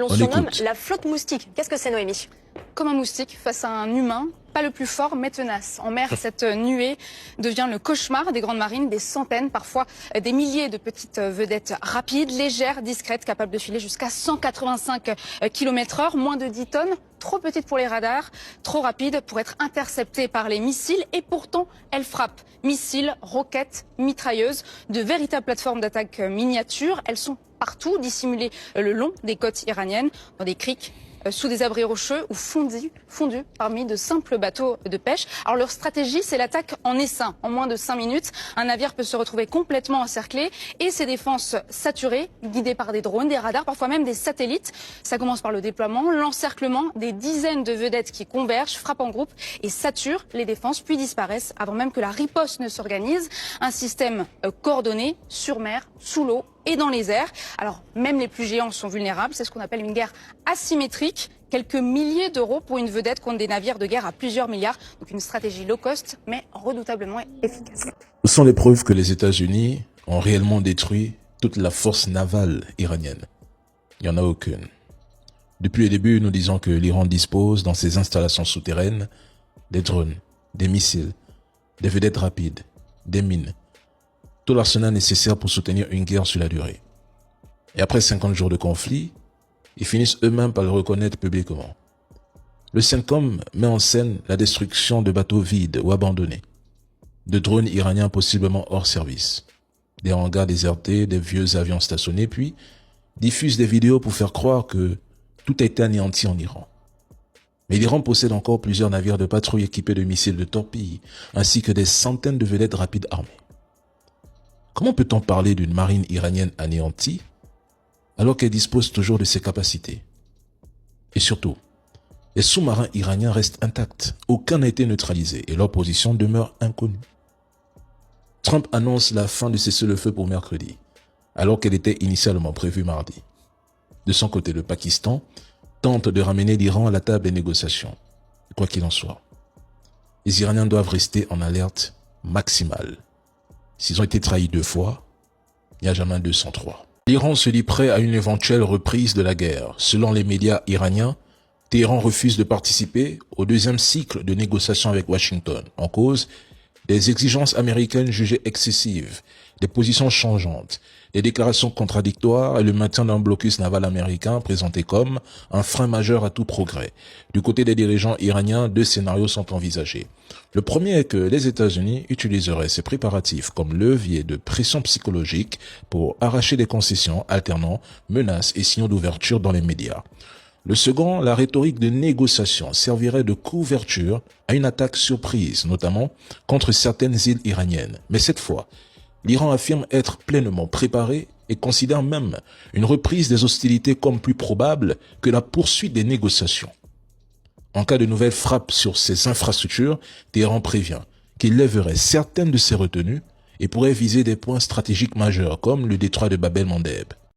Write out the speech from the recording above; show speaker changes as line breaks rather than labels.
l'on surnomme la flotte moustique. Qu'est-ce que c'est, Noémie?
Comme un moustique face à un humain, pas le plus fort mais tenace. En mer, cette nuée devient le cauchemar des grandes marines, des centaines, parfois des milliers de petites vedettes rapides, légères, discrètes, capables de filer jusqu'à 185 km/h, moins de 10 tonnes, trop petites pour les radars, trop rapides pour être interceptées par les missiles et pourtant elles frappent. Missiles, roquettes, mitrailleuses, de véritables plateformes d'attaque miniatures, elles sont partout, dissimulées le long des côtes iraniennes, dans des criques, sous des abris rocheux ou fondus parmi de simples bateaux de pêche. Alors leur stratégie, c'est l'attaque en essaim. En moins de 5 minutes, un navire peut se retrouver complètement encerclé et ses défenses saturées, guidées par des drones, des radars, parfois même des satellites. Ça commence par le déploiement, l'encerclement, des dizaines de vedettes qui convergent, frappent en groupe et saturent les défenses, puis disparaissent avant même que la riposte ne s'organise. Un système coordonné, sur mer, sous l'eau et dans les airs. Alors même les plus géants sont vulnérables, c'est ce qu'on appelle une guerre asymétrique. Quelques milliers d'euros pour une vedette contre des navires de guerre à plusieurs milliards. Donc une stratégie low cost mais redoutablement efficace.
Ce sont les preuves que les États-Unis ont réellement détruit toute la force navale iranienne. Il n'y en a aucune. Depuis le début, nous disons que l'Iran dispose dans ses installations souterraines des drones, des missiles, des vedettes rapides, des mines, tout l'arsenal nécessaire pour soutenir une guerre sur la durée. Et après 50 jours de conflit, ils finissent eux-mêmes par le reconnaître publiquement. Le CENTCOM met en scène la destruction de bateaux vides ou abandonnés, de drones iraniens possiblement hors service, des hangars désertés, des vieux avions stationnés, puis diffuse des vidéos pour faire croire que tout a été anéanti en Iran. Mais l'Iran possède encore plusieurs navires de patrouille équipés de missiles de torpilles, ainsi que des centaines de vedettes rapides armées. Comment peut-on parler d'une marine iranienne anéantie alors qu'elle dispose toujours de ses capacités? Et surtout, les sous-marins iraniens restent intacts, aucun n'a été neutralisé et leur position demeure inconnue. Trump annonce la fin du cessez-le-feu pour mercredi, alors qu'elle était initialement prévue mardi. De son côté, le Pakistan tente de ramener l'Iran à la table des négociations. Quoi qu'il en soit, les Iraniens doivent rester en alerte maximale. S'ils ont été trahis 2 fois, il n'y a jamais 203. L'Iran se dit prêt à une éventuelle reprise de la guerre. Selon les médias iraniens, Téhéran refuse de participer au 2e cycle de négociations avec Washington. En cause, des exigences américaines jugées excessives, des positions changeantes, des déclarations contradictoires et le maintien d'un blocus naval américain présenté comme un frein majeur à tout progrès. Du côté des dirigeants iraniens, 2 scénarios sont envisagés. Le premier est que les États-Unis utiliseraient ces préparatifs comme levier de pression psychologique pour arracher des concessions, alternant menaces et signaux d'ouverture dans les médias. Le second, la rhétorique de négociation servirait de couverture à une attaque surprise, notamment contre certaines îles iraniennes. Mais cette fois, l'Iran affirme être pleinement préparé et considère même une reprise des hostilités comme plus probable que la poursuite des négociations. En cas de nouvelles frappes sur ces infrastructures, Téhéran prévient qu'il lèverait certaines de ses retenues et pourrait viser des points stratégiques majeurs comme le détroit de Bab el-Mandeb.